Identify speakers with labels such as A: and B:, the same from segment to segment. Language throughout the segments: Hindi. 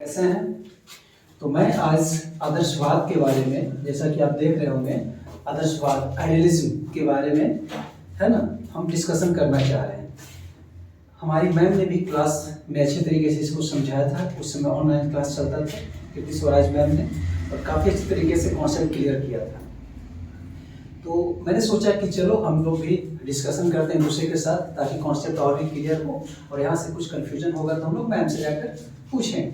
A: कैसे हैं? तो मैं आज आदर्शवाद के बारे में, जैसा कि आप देख रहे होंगे, आदर्शवाद आइडियलिज्म के बारे में है ना, हम डिस्कशन करना चाह रहे हैं। हमारी मैम ने भी क्लास में अच्छे तरीके से इसको समझाया था। उस समय ऑनलाइन क्लास चलता था कीर्ति स्वराज मैम ने, और काफ़ी अच्छे तरीके से कॉन्सेप्ट क्लियर किया था। तो मैंने सोचा कि चलो हम लोग भी डिस्कशन करते हैं दूसरे के साथ, ताकि कॉन्सेप्ट और भी क्लियर हो, और यहाँ से कुछ कन्फ्यूजन होगा तो हम लोग मैम से जाकर पूछें।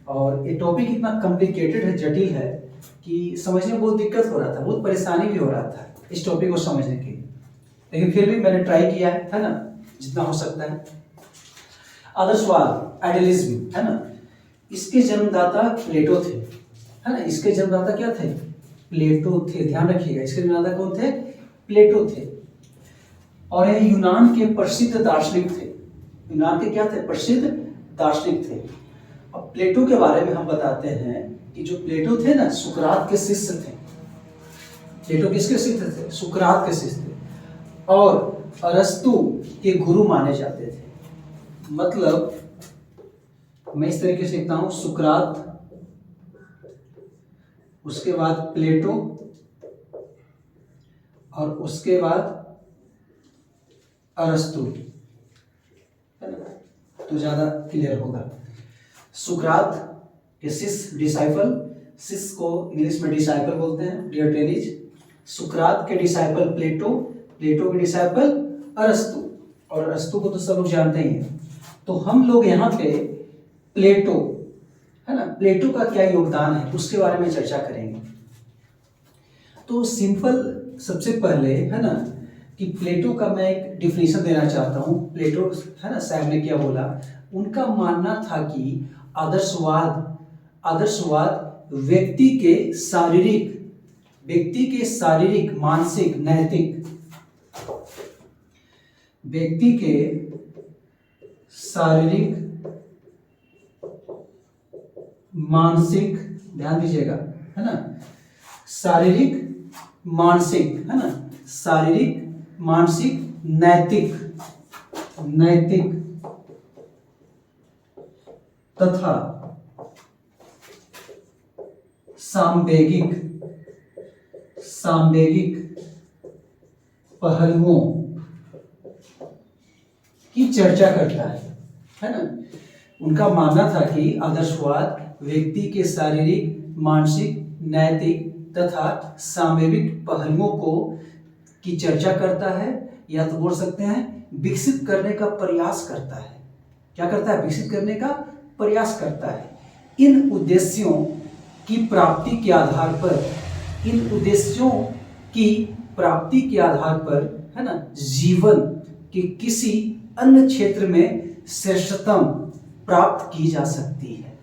A: और ये टॉपिक इतना कॉम्प्लिकेटेड है, जटिल है, कि समझने में बहुत दिक्कत हो रहा था, बहुत परेशानी भी हो रहा था इस टॉपिक को समझने के लिए। लेकिन फिर भी मैंने ट्राई किया है ना, जितना हो सकता है। आदर्शवाद आइडियलिज्म है ना, इसके जन्मदाता प्लेटो थे, है ना। इसके जन्मदाता क्या थे? प्लेटो थे। ध्यान रखिएगा, इसके जन्मदाता कौन थे? प्लेटो थे। और ये यूनान के प्रसिद्ध दार्शनिक थे। यूनान के क्या थे? प्रसिद्ध दार्शनिक थे। अब प्लेटो के बारे में हम बताते हैं कि जो प्लेटो थे ना, सुकरात के शिष्य थे। प्लेटो किसके शिष्य थे? सुकरात के शिष्य थे, और अरस्तु के गुरु माने जाते थे। मतलब मैं इस तरीके से लिखता हूं, सुकरात, उसके बाद प्लेटो, और उसके बाद अरस्तु, है ना, तो ज्यादा क्लियर होगा। सुकरात के शिष्य, डिसाइपल, शिष्य को इंग्लिश में डिसाइपल बोलते हैं, डियर ट्रेनीज। सुकरात के डिसाइपल प्लेटो, प्लेटो के डिसाइपल अरस्तु, और अरस्तु को तो सब लोग जानते ही हैं। तो हम लोग यहाँ पे प्लेटो, है ना, प्लेटो का क्या योगदान है उसके बारे में चर्चा करेंगे। तो सिंपल, सबसे पहले है ना, कि प्लेटो का मैं एक डिफिनेशन देना चाहता हूँ। प्लेटो, है ना, साहब ने क्या बोला? उनका मानना था कि आदर्शवाद व्यक्ति के शारीरिक, मानसिक, नैतिक, व्यक्ति के शारीरिक, मानसिक, ध्यान दीजिएगा, है ना, शारीरिक, मानसिक, है ना, शारीरिक, मानसिक, नैतिक तथा सांवेगिक पहलुओं की चर्चा करता है ना। उनका मानना था कि आदर्शवाद व्यक्ति के शारीरिक, मानसिक, नैतिक तथा सांवेगिक पहलुओं को की चर्चा करता है, या तो बोल सकते हैं विकसित करने का प्रयास करता है। क्या करता है? विकसित करने का प्रयास करता है। इन उद्देश्यों की प्राप्ति के आधार पर, है ना, जीवन के किसी अन्य क्षेत्र में श्रेष्ठतम प्राप्त की जा सकती है।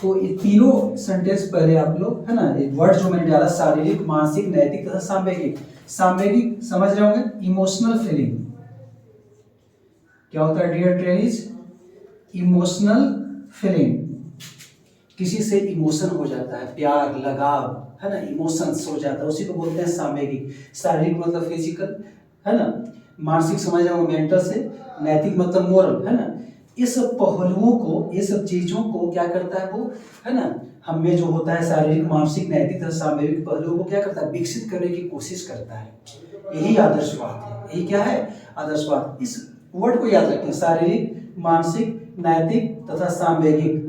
A: तो ये तीनों सेंटेंस पहले आप लोग, है ना, एक वर्ड जो मैंने डाला, शारीरिक, मानसिक, नैतिक तथा सांवेगिक। सांवेगिक समझ रहे होंगे, इमोशनल फीलिंग। क्या होता है डियर ट्रेनीज? इमोशनल फीलिंग, किसी से इमोशन हो जाता है, प्यार, लगाव, है ना, इमोशंस हो जाता है, उसी को बोलते हैं सांवेगिक। शारीरिक मतलब फिजिकल, है ना, मानसिक समझ रहे हो मेंटल से, नैतिक मतलब मोरल, है ना। ये सब पहलुओं को, ये सब चीजों को क्या करता है वो, है ना, हम में जो होता है शारीरिक, मानसिक, नैतिक तथा सांवेगिक पहलुओं को क्या करता है? विकसित करने की कोशिश करता है। यही आदर्शवाद है। यही क्या है? आदर्शवाद। इस वर्ड को याद रखें, शारीरिक, मानसिक, नैतिक तथा सांवेगिक।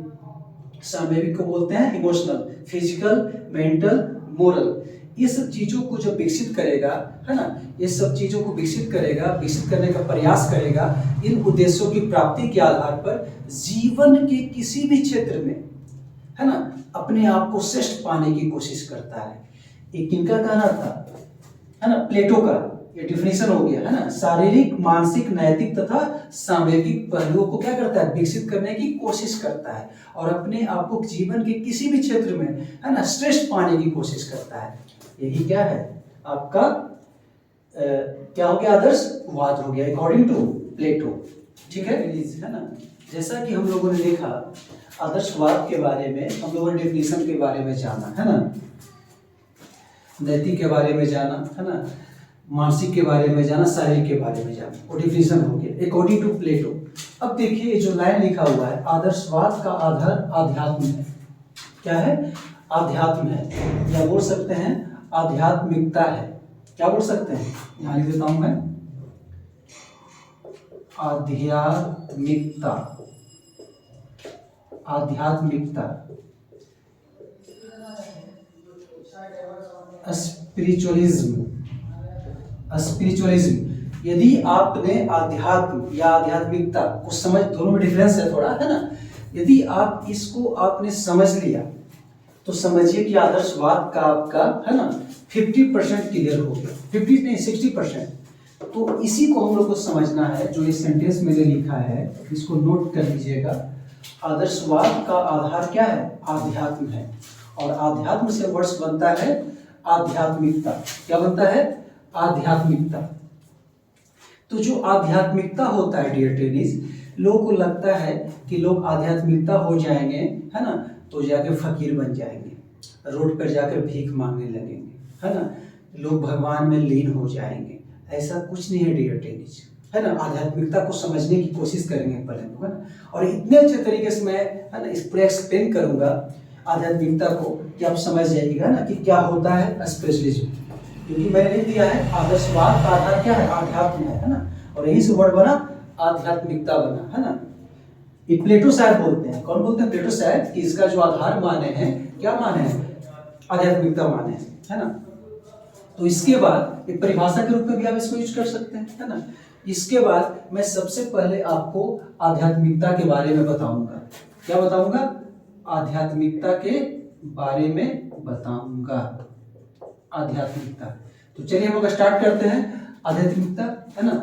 A: सांवेगिक को बोलते हैं इमोशनल, फिजिकल, मेंटल, मोरल। ये सब चीजों को जब विकसित करेगा, है ना, ये सब चीजों को विकसित करेगा, विकसित करने का प्रयास करेगा, इन उद्देश्यों की प्राप्ति के आधार पर जीवन के किसी भी क्षेत्र में, है ना, अपने आप को श्रेष्ठ पाने की कोशिश करता है। ये किनका कहना था? है ना, प्लेटो का। ये डिफिनेशन हो गया, है ना। शारीरिक, मानसिक, नैतिक तथा सांवेगिक पहलुओं को क्या करता है? विकसित करने की कोशिश करता है, और अपने आप को जीवन के किसी भी क्षेत्र में, है ना, श्रेष्ठ पाने की कोशिश करता है। यही क्या है? आपका क्या हो गया? आदर्शवाद हो गया, अकॉर्डिंग टू प्लेटो। ठीक है ना। जैसा कि हम लोगों ने देखा, आदर्शवाद के बारे में हम लोगों ने डिफिनेशन के बारे में जाना, है ना, नैतिक के बारे में जाना, है ना, मानसिक के बारे में जाना, शारीरिक के बारे में जाना, और डिफिनेशन हो गया अकॉर्डिंग टू प्लेटो। अब देखिए जो लाइन लिखा हुआ है, आदर्शवाद का आधार आध्यात्म है। क्या है? आध्यात्म है, या बोल सकते हैं आध्यात्मिकता है। क्या बोल सकते हैं? यहाँ लिख देता हूं मैं, आध्यात्मिकता। आध्यात्मिकता, स्पिरिचुअलिज्म। स्पिरिचुअलिज्म, यदि आपने अध्यात्म या आध्यात्मिकता को समझ, दोनों में डिफरेंस है थोड़ा, है ना। यदि आप इसको आपने समझ लिया तो समझिए कि आदर्शवाद का आपका, है ना, 50% क्लियर हो गया। 50 नहीं, 60%। तो इसी को हम लोग को समझना है। जो ये सेंटेंस मैंने लिखा है इसको नोट कर लीजिएगा। आदर्शवाद का आधार क्या है? आध्यात्म है, और आध्यात्म से वर्ड्स बनता है आध्यात्मिकता। क्या बनता है? आध्यात्मिकता। तो जो आध्यात्मिकता होता है डियर टेनिस, लोगों को लगता है कि लोग आध्यात्मिकता हो जाएंगे, है ना, तो जाके फकीर बन जाएंगे, रोड पर जाकर भीख मांगने लगेंगे, है ना, लोग भगवान में लीन हो जाएंगे। ऐसा कुछ नहीं है डियर टेनिस, है ना। आध्यात्मिकता को समझने की कोशिश करेंगे पहले, है ना, और इतने अच्छे तरीके से मैं, है ना, इस पूरा एक्सप्लेन करूंगा आध्यात्मिकता को कि आप समझ जाइएगा ना कि क्या होता है स्पिरिचुअलिज्म। क्योंकि मैंने लिख दिया है आदर्शवाद का आधार क्या है? आध्यात्म है ना, और यही से वर्ड बना आध्यात्मिकता बना, है ना। ये प्लेटो शायद बोलते हैं। कौन बोलते हैं? प्लेटो शायद, कि इसका जो आधार माने हैं, क्या माने हैं? आध्यात्मिकता माने हैं, है ना। तो इसके बाद एक परिभाषा के रूप में भी आप इसको यूज कर सकते हैं, है ना। इसके बाद मैं सबसे पहले आपको आध्यात्मिकता के बारे में बताऊंगा। क्या बताऊंगा? आध्यात्मिकता के बारे में बताऊंगा। आध्यात्मिकता। तो चलिए हम लोग स्टार्ट करते हैं आध्यात्मिकता, है ना।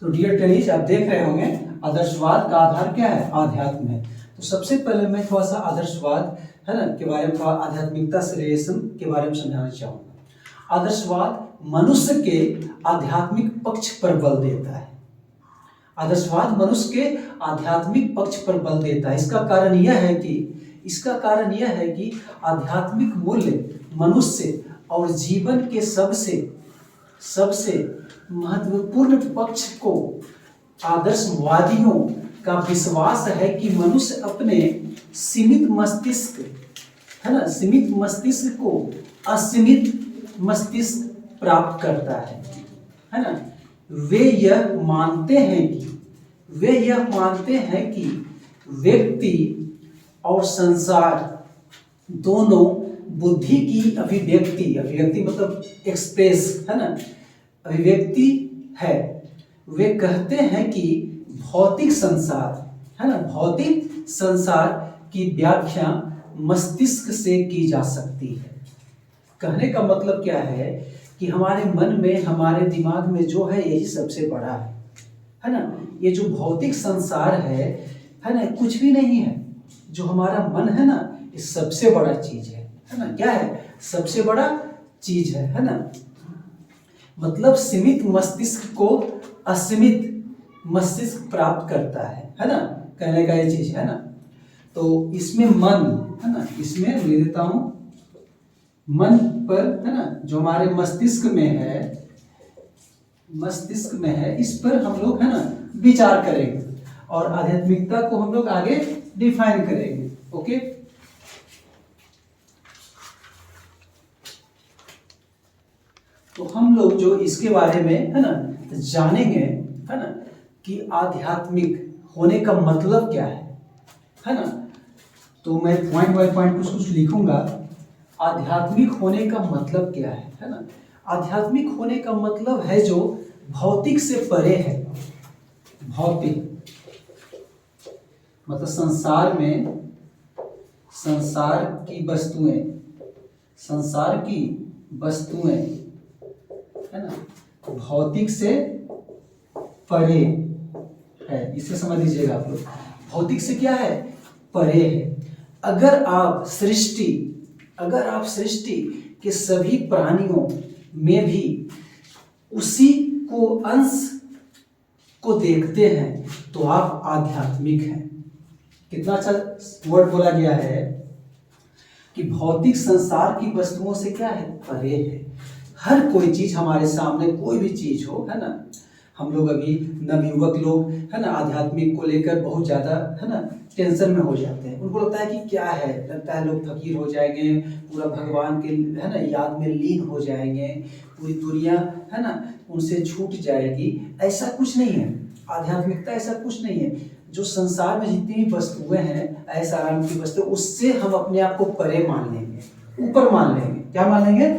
A: तो डियर टेनिस, आप देख रहे होंगे आदर्शवाद का आधार क्या है? आध्यात्म है। तो सबसे पहले मैं थोड़ा सा आदर्शवाद, है ना, के बारे में, थोड़ा आध्यात्मिकता से रिलेशन के बारे में समझाना चाहूंगा। आदर्शवाद मनुष्य के आध्यात्मिक पक्ष पर बल देता है। आदर्शवाद मनुष्य के आध्यात्मिक पक्ष पर बल देता है। इसका कारण यह है कि आध्यात्मिक मूल्य मनुष्य और जीवन के सबसे महत्वपूर्ण पक्ष को आदर्शवादियों का विश्वास है कि मनुष्य अपने सीमित मस्तिष्क, है ना, सीमित मस्तिष्क को असीमित मस्तिष्क प्राप्त करता है ना। वे यह मानते हैं कि व्यक्ति और संसार दोनों बुद्धि की अभिव्यक्ति मतलब एक्सप्रेस, है ना, अभिव्यक्ति है। वे कहते हैं कि भौतिक संसार, है ना, भौतिक संसार की व्याख्या मस्तिष्क से की जा सकती है। कहने का मतलब क्या है कि हमारे मन में, हमारे दिमाग में जो है यही सबसे बड़ा है ना। ये जो भौतिक संसार है ना, कुछ भी नहीं है। जो हमारा मन है ना, ये सबसे बड़ा चीज है ना। क्या है? सबसे बड़ा चीज है ना। मतलब सीमित मस्तिष्क को असीमित मस्तिष्क प्राप्त करता है ना, कहने का ये चीज है ना। तो इसमें मन, है ना, इसमें ले देता हूं मन पर, है ना, जो हमारे मस्तिष्क में है, इस पर हम लोग, है ना, विचार करेंगे और आध्यात्मिकता को हम लोग आगे डिफाइन करेंगे। ओके, तो हम लोग जो इसके बारे में, है ना, जानेंगे, है ना, कि आध्यात्मिक होने का मतलब क्या है ना। तो मैं पॉइंट बाय पॉइंट कुछ लिखूंगा। आध्यात्मिक होने का मतलब क्या है ना। आध्यात्मिक होने का मतलब है जो भौतिक से परे है। भौतिक मतलब संसार की वस्तुएं, है ना, भौतिक से परे है। इसे समझ लीजिएगा आप लोग। भौतिक से क्या है? परे है। अगर आप सृष्टि के सभी प्राणियों में भी उसी को अंश को देखते हैं तो आप आध्यात्मिक हैं। कितना अच्छा वर्ड बोला गया है कि भौतिक संसार की वस्तुओं से क्या है? परे है। हर कोई चीज हमारे सामने, कोई भी चीज हो, है ना, हम लोग अभी नवयुवक लोग, है ना, आध्यात्मिक को लेकर बहुत ज़्यादा, है ना, टेंशन में हो जाते हैं। उनको लगता है कि क्या है, लगता है लोग फकीर हो जाएंगे, पूरा भगवान के, है ना, याद में लीन हो जाएंगे, पूरी दुनिया, है ना, उनसे छूट जाएगी। ऐसा कुछ नहीं है, आध्यात्मिकता ऐसा कुछ नहीं है। जो संसार में जितनी भी वस्तुएं हैं, ऐसा आराम की वस्तु, उससे हम अपने आप को परे मान लेंगे, ऊपर मान लेंगे। क्या मान लेंगे?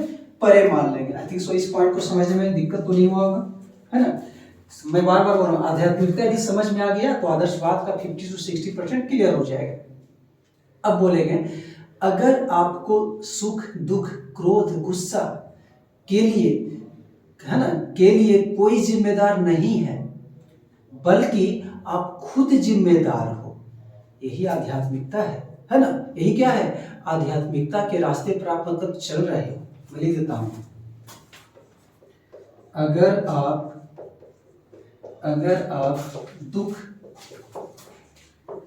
A: परे मान लेंगे। आई थिंक सो इस पॉइंट को समझने में दिक्कत तो नहीं हुआ होगा, है ना। मैं बार बार बोल रहा हूँ, आध्यात्मिकता यदि समझ में आ गया तो आदर्शवाद का 50 से 60% क्लियर हो जाएगा। अब बोलेंगे, अगर आपको सुख, दुख, क्रोध, गुस्सा के लिए, है ना, के लिए कोई जिम्मेदार नहीं है, बल्कि आप खुद जिम्मेदार हो, यही आध्यात्मिकता है ना। यही क्या है? आध्यात्मिकता के रास्ते पर आप मतलब चल रहे हो। मैं लिख देता हूं, अगर आप दुख,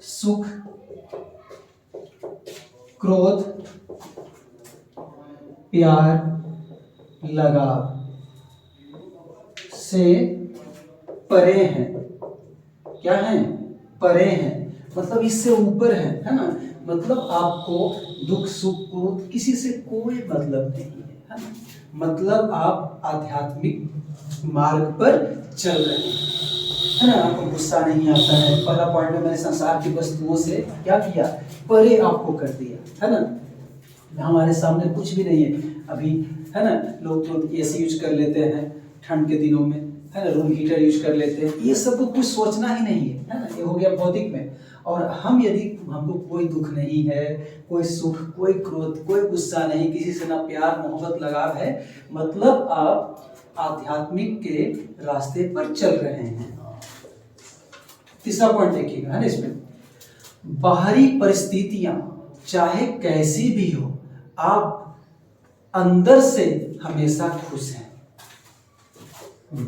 A: सुख, क्रोध, प्यार, लगाव से परे हैं, क्या है? परे हैं, मतलब इससे ऊपर है ना। मतलब आपको दुख, सुख, क्रोध किसी से कोई मतलब नहीं है ना। मतलब आप आध्यात्मिक मार्ग पर चल रहे हैं, है ना। आपको गुस्सा नहीं आता है। पहला पॉइंट में मैंने संसार की वस्तुओं से क्या किया? परे आपको कर दिया, है ना। हमारे सामने कुछ भी नहीं है अभी, है ना। लोग तो एसी यूज कर लेते हैं ठंड के दिनों में, है ना, रूम हीटर यूज कर लेते हैं। ये सब को कुछ सोचना ही नहीं है ना। ये हो गया भौतिक में। और हम यदि, हमको कोई दुख नहीं है, कोई सुख, कोई क्रोध, कोई गुस्सा नहीं, किसी से ना प्यार, मोहब्बत, लगाव है, मतलब आप आध्यात्मिक के रास्ते पर चल रहे हैं। तीसरा पॉइंट देखिएगा, है ना, इसमें बाहरी परिस्थितियां चाहे कैसी भी हो, आप अंदर से हमेशा खुश हैं।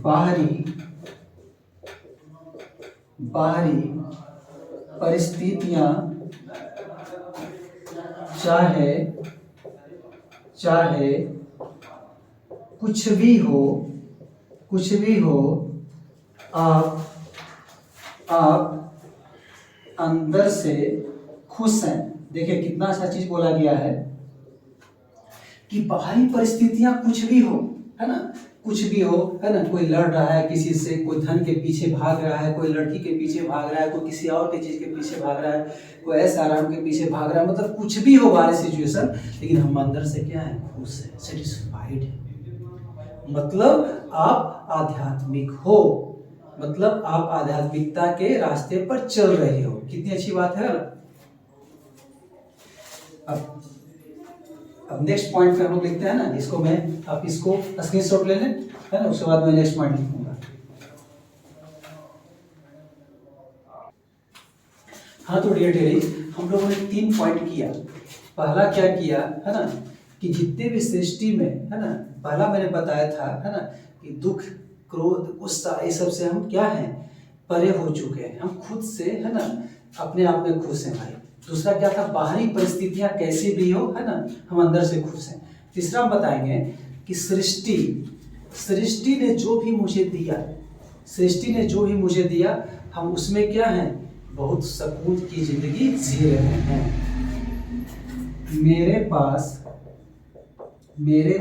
A: बाहरी परिस्थितियां चाहे कुछ भी हो, आप अंदर से खुश हैं। देखिए कितना अच्छा चीज बोला गया है कि बाहरी परिस्थितियां कुछ भी हो, है ना, कुछ भी हो, है ना। कोई लड़ रहा है किसी से, कोई धन के पीछे भाग रहा है, कोई लड़की के पीछे भाग रहा है, कोई किसी और की चीज के पीछे भाग रहा है, कोई ऐसा आराम के पीछे भाग रहा है, मतलब कुछ भी हो बाहरी सिचुएशन, लेकिन हम अंदर से क्या है? खुश है, सेटिस्फाइड है। मतलब आप आध्यात्मिक हो, मतलब आप आध्यात्मिकता के रास्ते पर चल रहे हो। कितनी अच्छी बात है। अब नेक्स्ट पॉइंट पे हम लोग लिखते हैं ना, इसको मैं, आप इसको स्क्रीनशॉट ले लें, है ना, उसके बाद मैं नेक्स्ट पॉइंट लिखूंगा। हाँ, तो डियर टेरी, हम लोगों ने 3 पॉइंट किया। पहला क्या किया, है ना, कि जितने भी सृष्टि में, है ना, पहला मैंने बताया था, है ना, कि दुख, क्रोध, गुस्सा, ये सब से हम क्या हैं? परे हो चुके हैं। हम खुद से, है ना, अपने आप में खुश हैं भाई। दूसरा क्या था? बाहरी परिस्थितियां कैसी भी हो, है ना, हम अंदर से खुश हैं। तीसरा हम बताएंगे कि सृष्टि ने जो भी मुझे दिया, हम उसमें क्या हैं? बहुत सुकून की जिंदगी जी रहे हैं। मेरे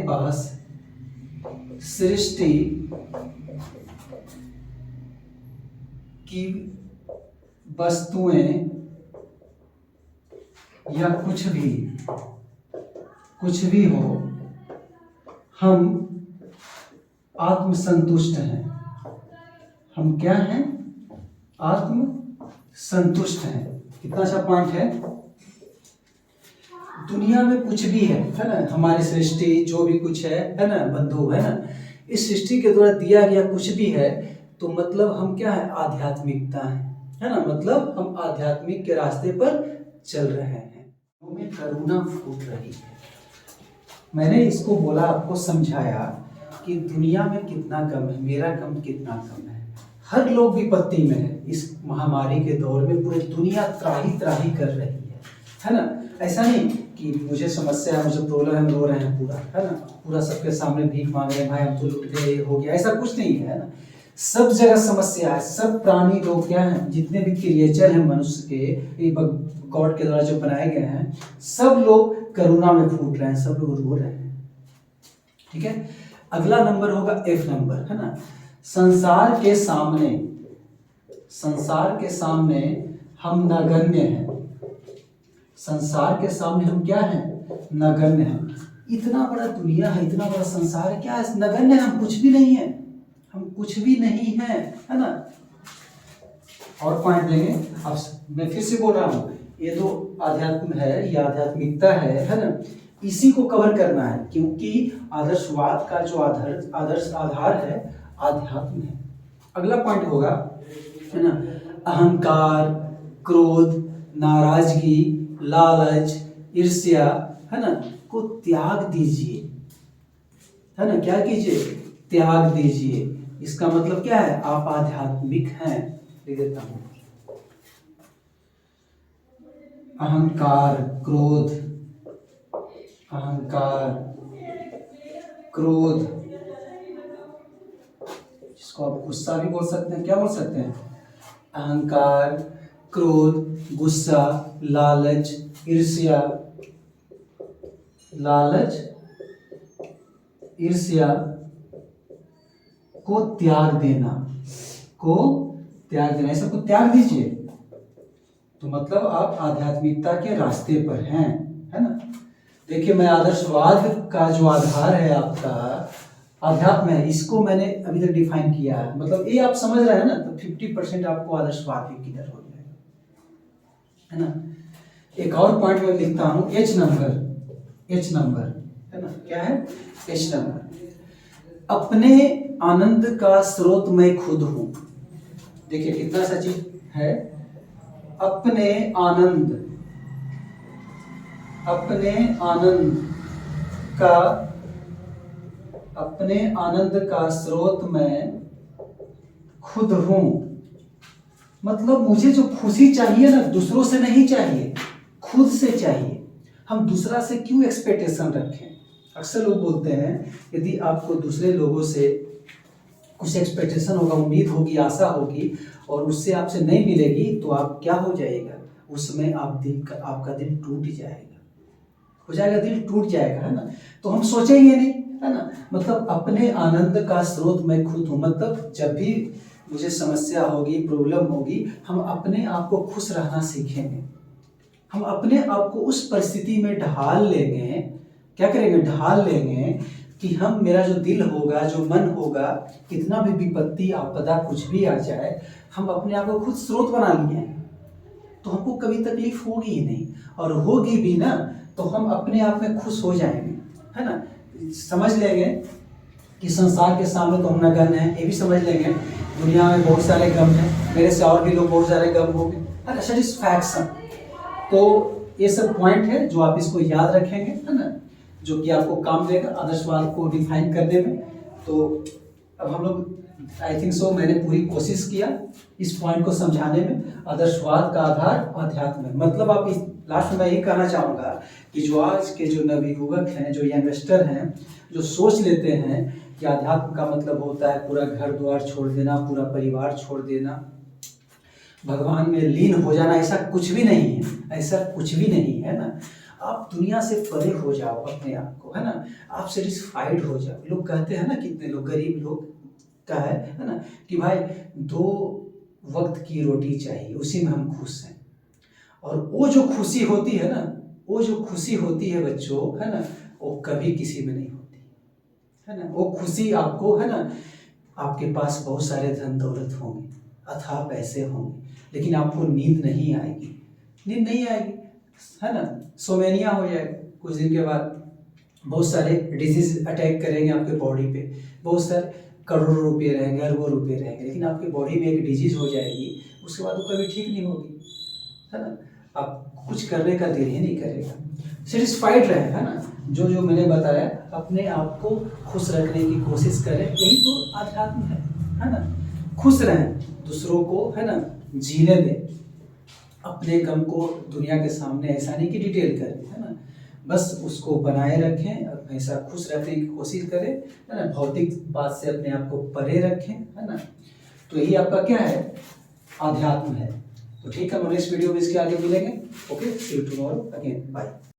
A: पास सृष्टि की वस्तुएं या कुछ भी हो, हम आत्मसंतुष्ट हैं। हम क्या हैं? आत्मसंतुष्ट हैं। कितना अच्छा पॉइंट है। दुनिया में कुछ भी है ना, हमारी सृष्टि जो भी कुछ है ना बंधु, है ना, इस सृष्टि के द्वारा दिया गया कुछ भी है, तो मतलब हम क्या है? आध्यात्मिकता है ना, मतलब हम आध्यात्मिक के रास्ते पर चल रहे हैं। में करुणा फूट रही है। मैंने इसको बोला, आपको समझाया कि दुनिया में कितना कम है, मेरा कम कितना कम है। हर लोग विपत्ति में है। इस महामारी के दौर में पूरी दुनिया त्राही कर रही है ना। ऐसा नहीं कि मुझे समस्या है, मुझे प्रॉब्लम है, हम रो रहे हैं पूरा, है ना, पूरा सबके सामने भीख मांग रहे हैं, भाई हम तो लुट गए, ये हो गया, ऐसा कुछ नहीं है ना। सब जगह समस्या है। सब प्राणी लोग क्या हैं, जितने भी क्रिएचर हैं मनुष्य के, गॉड के द्वारा जो बनाए गए हैं, सब लोग करुणा में फूट रहे हैं, सब लोग रो रहे हैं। ठीक है, अगला नंबर होगा एफ नंबर, है ना। संसार के सामने हम नगण्य हैं। संसार के सामने हम क्या हैं, नगण्य हैं। इतना बड़ा दुनिया है, इतना बड़ा संसार है, क्या है, नगण्य है, हम कुछ भी नहीं है, हम कुछ भी नहीं है, है ना। और पॉइंट देंगे। अब मैं फिर से बोल रहा हूँ, ये जो आध्यात्म है, ये आध्यात्मिकता है ना, इसी को कवर करना है, क्योंकि आदर्शवाद का जो आदर्श आधार है आध्यात्म है। अगला पॉइंट होगा, है ना, अहंकार, क्रोध, नाराजगी, लालच, ईर्ष्या, है ना, को त्याग दीजिए, है ना, क्या कीजिए, त्याग दीजिए। इसका मतलब क्या है, आप आध्यात्मिक हैं। लिख देता हूं, अहंकार, क्रोध, अहंकार, क्रोध, जिसको आप गुस्सा भी बोल सकते हैं, क्या बोल सकते हैं, अहंकार, क्रोध, गुस्सा, लालच, ईर्ष्या, को त्याग देना, ऐसा को त्याग दीजिए। तो मतलब आप आध्यात्मिकता के रास्ते पर हैं, है ना। देखिए, मैं आदर्शवाद का जो आधार है आपका अध्यात्म है, इसको मैंने अभी तक डिफाइन किया है। मतलब ये आप समझ रहे हैं ना, तो 50% आपको आदर्शवाद भी क्लियर हो जाएगा, है ना। एक और पॉइंट में लिखता हूं, एच नंबर, है ना, क्या है, एच नंबर। अपने आनंद का स्रोत मैं खुद हूं। देखिए कितना सच्ची है, अपने आनंद का स्रोत मैं खुद हूं। मतलब मुझे जो खुशी चाहिए ना, दूसरों से नहीं चाहिए, खुद से चाहिए। हम दूसरा से क्यों एक्सपेक्टेशन रखें। अक्सर लोग बोलते हैं, यदि आपको दूसरे लोगों से कुछ एक्सपेक्टेशन होगा, उम्मीद होगी, आशा होगी, और उससे आपसे नहीं मिलेगी, तो आप क्या हो जाएगा, उसमें आपका दिल टूट जाएगा, हो जाएगा, दिल टूट जाएगा, है ना। तो हम सोचेंगे नहीं, है ना। मतलब अपने आनंद का स्रोत मैं खुद हूँ। मतलब जब भी मुझे समस्या होगी, प्रॉब्लम होगी, हम अपने आप को खुश रहना सीखेंगे। हम अपने आप को उस परिस्थिति में ढाल लेंगे। क्या करेंगे, ढाल लेंगे कि हम, मेरा जो दिल होगा, जो मन होगा, कितना भी विपत्ति, आपदा, कुछ भी आ जाए, हम अपने आप को खुद स्रोत बना लिए हैं, तो हमको कभी तकलीफ होगी ही नहीं। और होगी भी ना, तो हम अपने आप में खुश हो जाएंगे, है ना। समझ लेंगे कि संसार के सामने तो हम नगण्य हैं, ये भी समझ लेंगे, दुनिया में बहुत सारे गम हैं, मेरे से और भी लोग बहुत सारे गम होंगे, है ना, सेटिस्फैक्शन। तो ये सब पॉइंट है जो आप इसको याद रखेंगे, है ना, जो कि आपको काम देगा आदर्शवाद को डिफाइन करने में। तो अब हम लोग, आई थिंक सो, मैंने पूरी कोशिश किया इस पॉइंट को समझाने में। आदर्शवाद का आधार अध्यात्म है। मतलब आप इस लास्ट में मैं यही कहना चाहूँगा कि जो आज के जो नवयुवक हैं, जो यंगस्टर हैं, जो सोच लेते हैं कि अध्यात्म का मतलब होता है पूरा घर द्वार छोड़ देना, पूरा परिवार छोड़ देना, भगवान में लीन हो जाना, ऐसा कुछ भी नहीं है, ऐसा कुछ भी नहीं है ना। आप दुनिया से परे हो जाओ अपने आप को, है ना, आप सेटिस्फाइड हो जाओ। लोग कहते हैं ना, कितने लोग, गरीब लोग का है ना, कि भाई 2 वक्त की रोटी चाहिए, उसी में हम खुश हैं। और वो जो खुशी होती है ना, वो जो खुशी होती है बच्चों, है ना, वो कभी किसी में नहीं होती, है ना। वो खुशी आपको, है ना, आपके पास बहुत सारे धन दौलत होंगे, अथाह पैसे होंगे, लेकिन आपको नींद नहीं आएगी, है ना। सोमेनिया हो जाएगा, कुछ दिन के बाद बहुत सारे डिजीज अटैक करेंगे आपके बॉडी पे, बहुत सारे करोड़ों रुपये रहेंगे, अरबों रुपये रहेंगे, लेकिन आपकी बॉडी में एक डिजीज हो जाएगी, उसके बाद वो कभी ठीक नहीं होगी, है ना। आप कुछ करने का दिल ही नहीं करेगा। सेटिस्फाइड रहे, है ना, जो जो मैंने बताया, अपने आप को खुश रखने की कोशिश करें, यही तो अध्यात्म है ना। खुश रहें, दूसरों को, है ना, जीने दें, अपने गम को दुनिया के सामने ऐसा नहीं कि डिटेल करें, है ना। बस उसको बनाए रखें, हमेशा खुश रखने की कोशिश करें, है ना, भौतिक बात से अपने आप को परे रखें, है ना। तो यही आपका क्या है, आध्यात्म है। तो ठीक है, हम नेक्स्ट वीडियो में इसके आगे मिलेंगे। Okay, see you tomorrow again, bye.